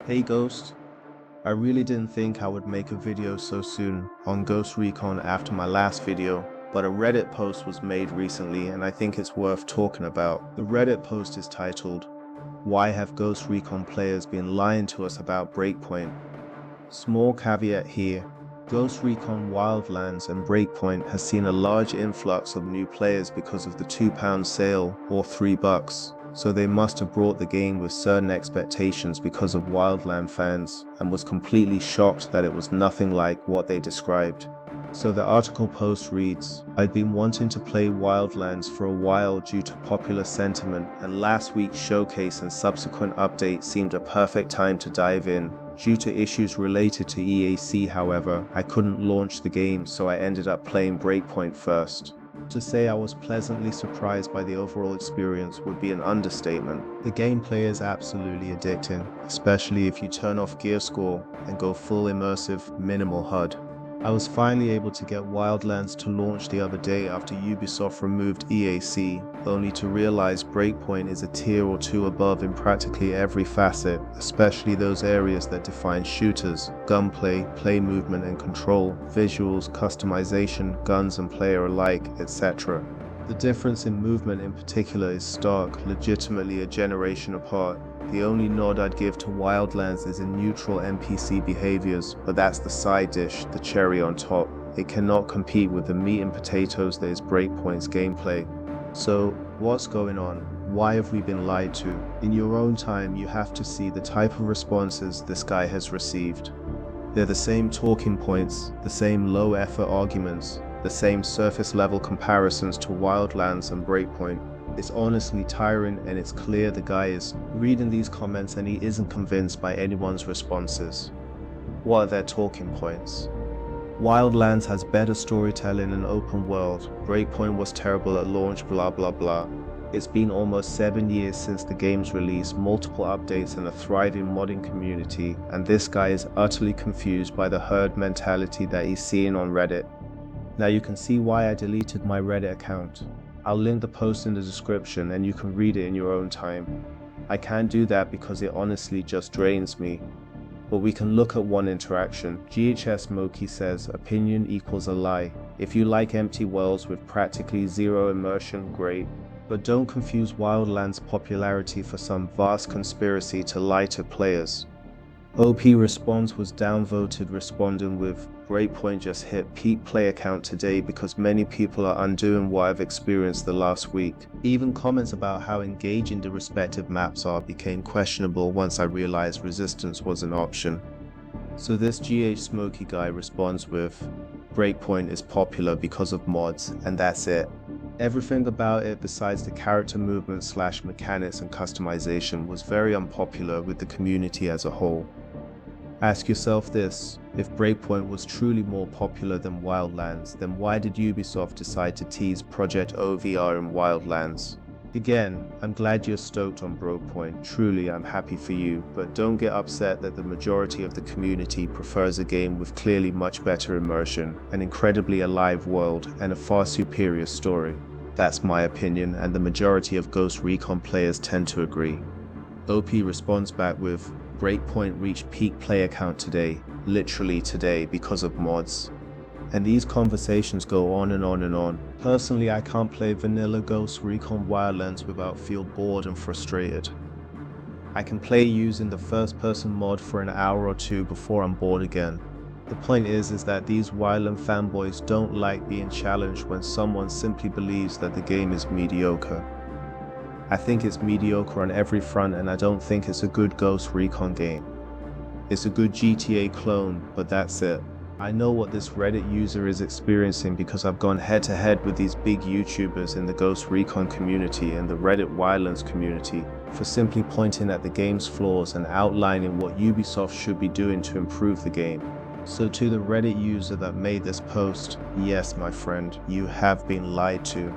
Hey Ghost, I really didn't think I would make a video so soon on Ghost Recon after my last video, but a Reddit post was made recently and I think it's worth talking about. The Reddit post is titled, "Why have Ghost Recon players been lying to us about Breakpoint?" Small caveat here, Ghost Recon Wildlands and Breakpoint has seen a large influx of new players because of the £2 sale or $3, so they must have brought the game with certain expectations because of Wildland fans and was completely shocked that it was nothing like what they described. So the article post reads, "I'd been wanting to play Wildlands for a while due to popular sentiment, and last week's showcase and subsequent update seemed a perfect time to dive in. Due to issues related to EAC, however, I couldn't launch the game, so I ended up playing Breakpoint first." To say I was pleasantly surprised by the overall experience would be an understatement. The gameplay is absolutely addicting, especially if you turn off gear score and go full immersive minimal HUD. I was finally able to get Wildlands to launch the other day after Ubisoft removed EAC, only to realize Breakpoint is a tier or two above in practically every facet, especially those areas that define shooters, gunplay, play movement and control, visuals, customization, guns and player alike, etc. The difference in movement in particular is stark, legitimately a generation apart. The only nod I'd give to Wildlands is in neutral NPC behaviors, but that's the side dish, the cherry on top. It cannot compete with the meat and potatoes that is Breakpoint's gameplay. So, what's going on? Why have we been lied to? In your own time, you have to see the type of responses this guy has received. They're the same talking points, the same low effort arguments, the same surface level comparisons to Wildlands and Breakpoint. It's honestly tiring, and it's clear the guy is reading these comments and he isn't convinced by anyone's responses. What are their talking points? Wildlands has better storytelling and open world. Breakpoint was terrible at launch, blah blah blah. It's been almost 7 years since the game's release, multiple updates and a thriving modding community, and this guy is utterly confused by the herd mentality that he's seeing on Reddit. Now you can see why I deleted my Reddit account. I'll link the post in the description and you can read it in your own time. I can't do that because it honestly just drains me. But we can look at one interaction. GHS Moki says, "Opinion equals a lie. If you like empty worlds with practically zero immersion, great. But don't confuse Wildlands' popularity for some vast conspiracy to lie to players." OP Response was downvoted, responding with, "Breakpoint just hit peak player count today because many people are undoing what I've experienced the last week." Even comments about how engaging the respective maps are became questionable once I realized resistance was an option. So this GH Smoky guy responds with, "Breakpoint is popular because of mods, and that's it. Everything about it besides the character movement / mechanics and customization was very unpopular with the community as a whole." Ask yourself this, if Breakpoint was truly more popular than Wildlands, then why did Ubisoft decide to tease Project OVR in Wildlands? Again, I'm glad you're stoked on Breakpoint, truly I'm happy for you, but don't get upset that the majority of the community prefers a game with clearly much better immersion, an incredibly alive world, and a far superior story. That's my opinion, and the majority of Ghost Recon players tend to agree. OP responds back with, "Breakpoint reached peak player count today, literally today, because of mods." And these conversations go on and on and on. Personally, I can't play vanilla Ghost Recon Wildlands without feel bored and frustrated. I can play using the first person mod for an hour or two before I'm bored again. The point is that these Wildland fanboys don't like being challenged when someone simply believes that the game is mediocre. I think it's mediocre on every front, and I don't think it's a good Ghost Recon game. It's a good GTA clone, but that's it. I know what this Reddit user is experiencing because I've gone head to head with these big YouTubers in the Ghost Recon community and the Reddit Wildlands community for simply pointing at the game's flaws and outlining what Ubisoft should be doing to improve the game. So to the Reddit user that made this post, yes my friend, you have been lied to.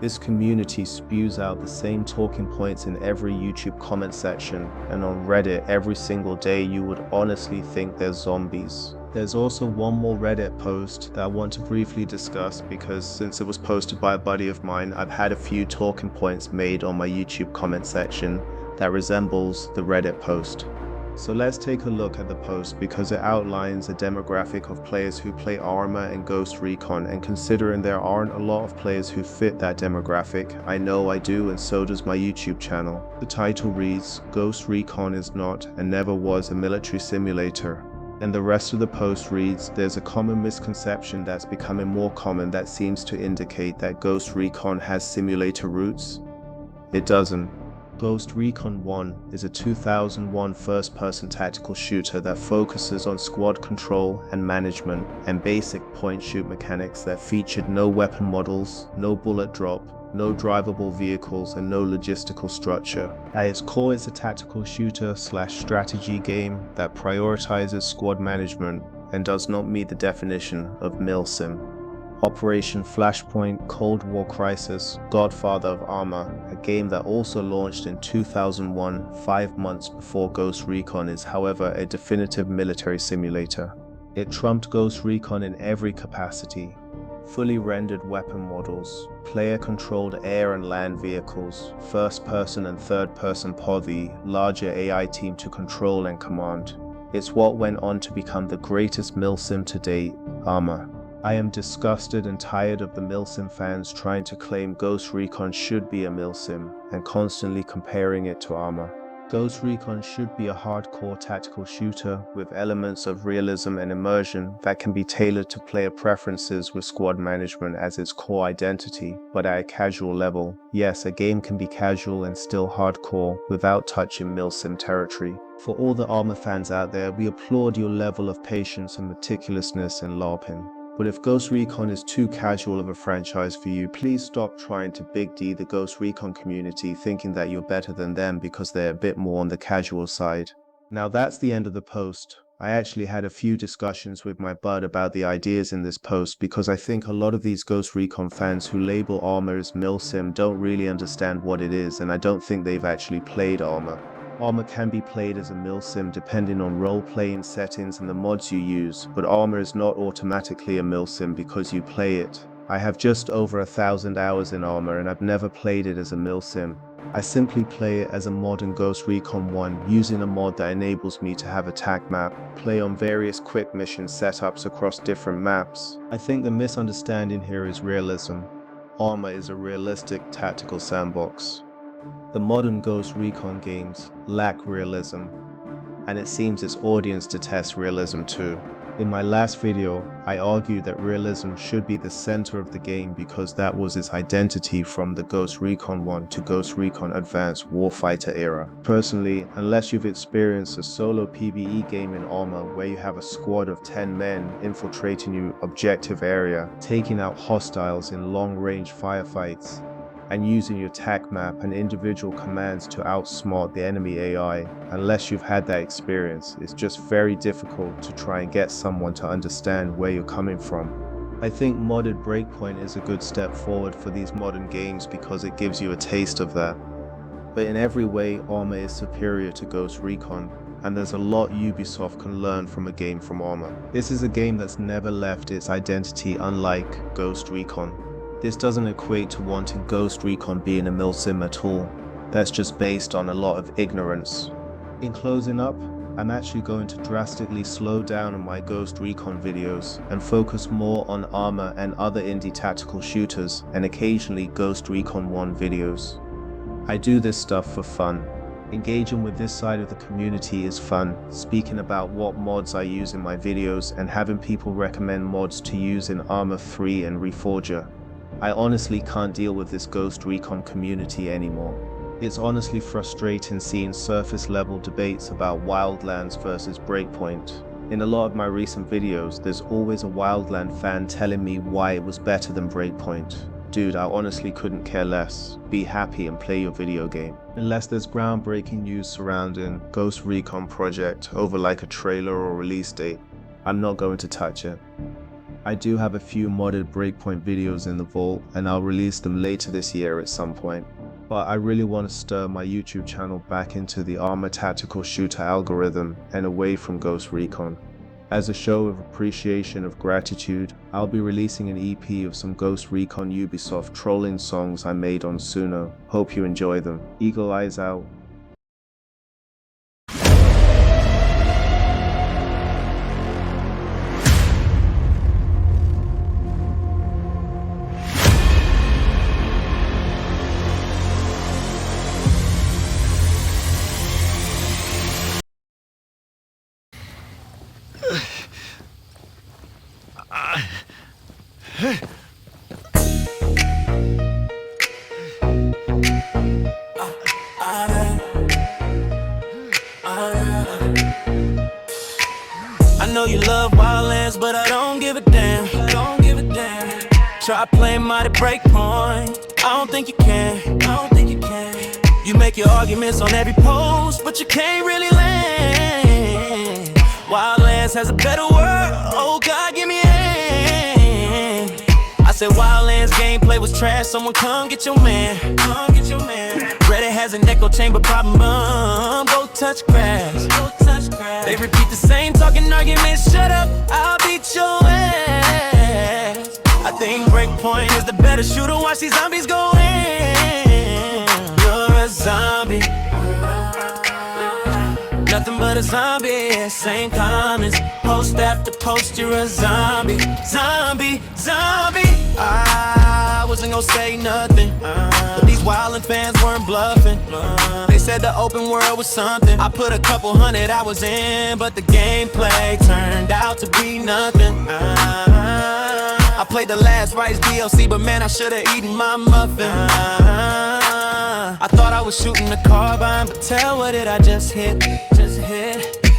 This community spews out the same talking points in every YouTube comment section, and on Reddit every single day you would honestly think they're zombies. There's also one more Reddit post that I want to briefly discuss because since it was posted by a buddy of mine, I've had a few talking points made on my YouTube comment section that resembles the Reddit post. So let's take a look at the post because it outlines a demographic of players who play Arma and Ghost Recon, and considering there aren't a lot of players who fit that demographic, I know I do, and so does my YouTube channel. The title reads, Ghost Recon is not and never was a military simulator. And the rest of the post reads, there's a common misconception that's becoming more common that seems to indicate that Ghost Recon has simulator roots. It doesn't. Ghost Recon 1 is a 2001 first-person tactical shooter that focuses on squad control and management and basic point-shoot mechanics that featured no weapon models, no bullet drop, no drivable vehicles, and no logistical structure. At its core, it's a tactical shooter/strategy game that prioritizes squad management and does not meet the definition of milsim. Operation Flashpoint, Cold War Crisis, Godfather of Arma, a game that also launched in 2001, 5 months before Ghost Recon, is however a definitive military simulator. It trumped Ghost Recon in every capacity. Fully rendered weapon models, player-controlled air and land vehicles, first-person and third-person POV, larger AI team to control and command. It's what went on to become the greatest milsim to date, Arma. I am disgusted and tired of the milsim fans trying to claim Ghost Recon should be a milsim and constantly comparing it to Arma. Ghost Recon should be a hardcore tactical shooter with elements of realism and immersion that can be tailored to player preferences with squad management as its core identity, but at a casual level. Yes, a game can be casual and still hardcore without touching milsim territory. For all the Arma fans out there, we applaud your level of patience and meticulousness in LARPing. But if Ghost Recon is too casual of a franchise for you, please stop trying to Big D the Ghost Recon community thinking that you're better than them because they're a bit more on the casual side. Now that's the end of the post. I actually had a few discussions with my bud about the ideas in this post because I think a lot of these Ghost Recon fans who label Arma as milsim don't really understand what it is, and I don't think they've actually played Arma. Arma can be played as a milsim depending on role-playing settings and the mods you use, but Arma is not automatically a milsim because you play it. I have just over 1,000 hours in Arma and I've never played it as a milsim. I simply play it as a mod in Ghost Recon 1 using a mod that enables me to have a tac map, play on various quick mission setups across different maps. I think the misunderstanding here is realism. Arma is a realistic tactical sandbox. The modern Ghost Recon games lack realism, and it seems its audience detests realism too. In my last video, I argued that realism should be the center of the game because that was its identity from the Ghost Recon 1 to Ghost Recon Advanced Warfighter era. Personally, unless you've experienced a solo PvE game in Arma where you have a squad of 10 men infiltrating your objective area, taking out hostiles in long-range firefights, and using your tac map and individual commands to outsmart the enemy AI, unless you've had that experience, it's just very difficult to try and get someone to understand where you're coming from. I think modded Breakpoint is a good step forward for these modern games because it gives you a taste of that. But in every way, Arma is superior to Ghost Recon, and there's a lot Ubisoft can learn from a game from Arma. This is a game that's never left its identity, unlike Ghost Recon. This doesn't equate to wanting Ghost Recon being a milsim at all. That's just based on a lot of ignorance. In closing up, I'm actually going to drastically slow down on my Ghost Recon videos and focus more on Arma and other indie tactical shooters and occasionally Ghost Recon 1 videos. I do this stuff for fun. Engaging with this side of the community is fun, speaking about what mods I use in my videos and having people recommend mods to use in Arma 3 and Reforger. I honestly can't deal with this Ghost Recon community anymore. It's honestly frustrating seeing surface level debates about Wildlands versus Breakpoint. In a lot of my recent videos, there's always a Wildland fan telling me why it was better than Breakpoint. Dude, I honestly couldn't care less. Be happy and play your video game. Unless there's groundbreaking news surrounding Ghost Recon project over like a trailer or release date, I'm not going to touch it. I do have a few modded Breakpoint videos in the vault and I'll release them later this year at some point. But I really want to stir my YouTube channel back into the Arma tactical shooter algorithm and away from Ghost Recon. As a show of appreciation of gratitude, I'll be releasing an EP of some Ghost Recon Ubisoft trolling songs I made on Suno. Hope you enjoy them. Eagle Eyes out. know you love Wildlands, but I don't give a damn. Try playing mighty Breakpoint. I don't think you can. You make your arguments on every post, but you can't really land. Wildlands has a better world. Oh God, give me a hand. I said Wildlands gameplay was trash. Someone come get your man. Reddit has an echo chamber problem. Go touch grass. They repeat the same talking arguments. Shut up, I'll beat your ass. I think Breakpoint is the better shooter. Watch these zombies go in. You're a zombie. Nothing but a zombie. Same comments. Post after post, you're a zombie. Zombie. I wasn't gonna say nothing, but these Wildlands fans weren't bluffing. They said the open world was something. I put a couple 100 hours in, but the gameplay turned out to be nothing. I played the last Rice DLC, but man, I should've eaten my muffin. I thought I was shooting the carbine, but tell, what did I just hit?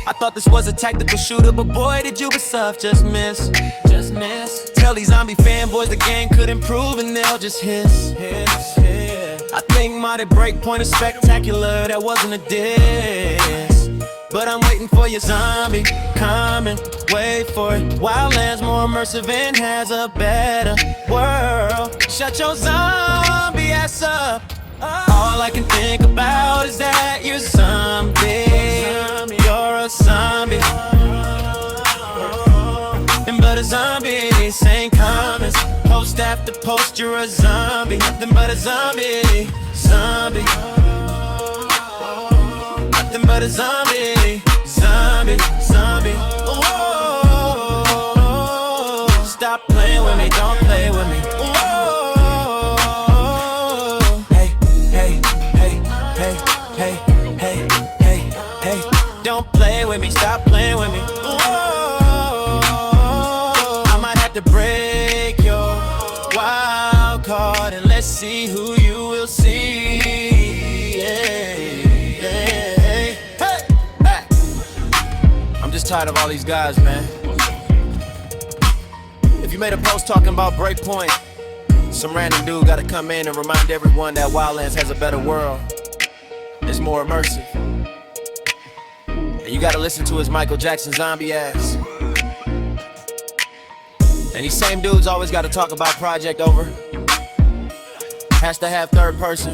I thought this was a tactical shooter, but boy, did you soft just miss. Tell these zombie fanboys the game could improve and they'll just hiss. I think mighty Breakpoint is spectacular, that wasn't a diss. But I'm waiting for your zombie coming, wait for it. Wildlands more immersive and has a better world. Shut your zombie ass up. All I can think about is that you're zombie. You're a zombie. But a zombie, same comments. Post after post, you're a zombie. Nothing but a zombie. Nothing but a zombie. Oh, stop playing with me, don't play with me. Hey, don't play with me, stop playing with me. To break your wild card and let's see who you will see. Hey. I'm just tired of all these guys, man. If you made a post talking about Breakpoint, some random dude gotta come in and remind everyone that Wildlands has a better world. It's more immersive. And you gotta listen to his Michael Jackson zombie ass. And these same dudes always gotta talk about Project Over. Has to have third person.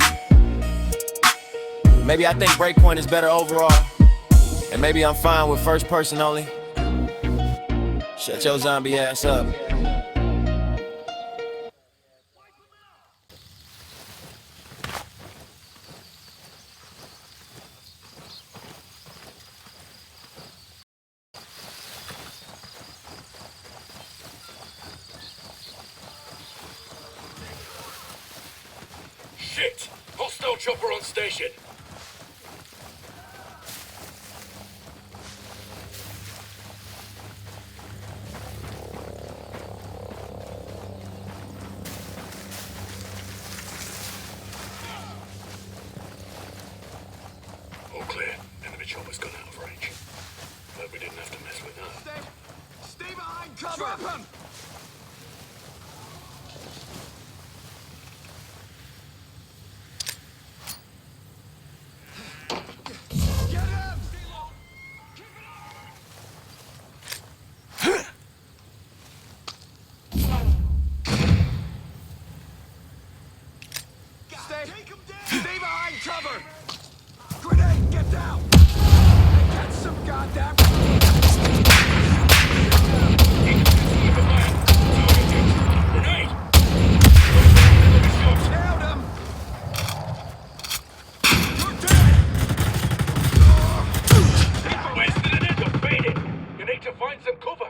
Maybe I think Breakpoint is better overall. And maybe I'm fine with first person only. Shut your zombie ass up. Shit! Hostile chopper on station! All clear. Enemy chopper's gone out of range. But we didn't have to mess with that. Stay behind cover! Drop him! Stay behind cover! Grenade, get down! Get some goddamn... Grenade! Nailed him! You're dead! Where's the Nintendo? Faded! You need to find some cover!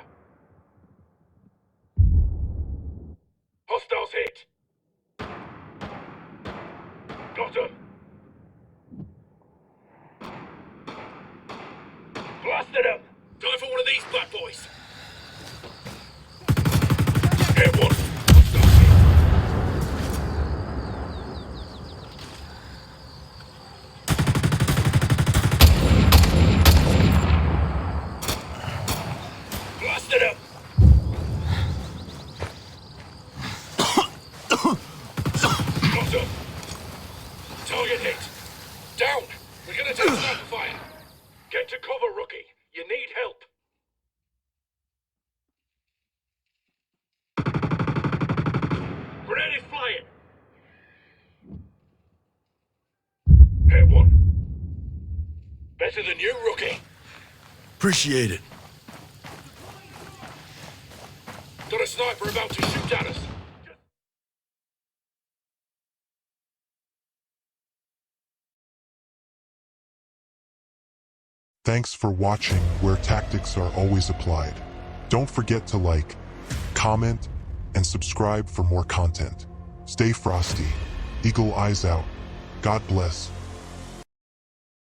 Hostiles hit! Got him! Blasted him! Time for one of these bad boys! Hit one! Hostiles hit! better than you, rookie. Appreciate it. Got a sniper about to shoot at us. Thanks for watching Where Tactics Are Always Applied. Don't forget to like, comment, and subscribe for more content. Stay frosty. Eagle eyes out. God bless.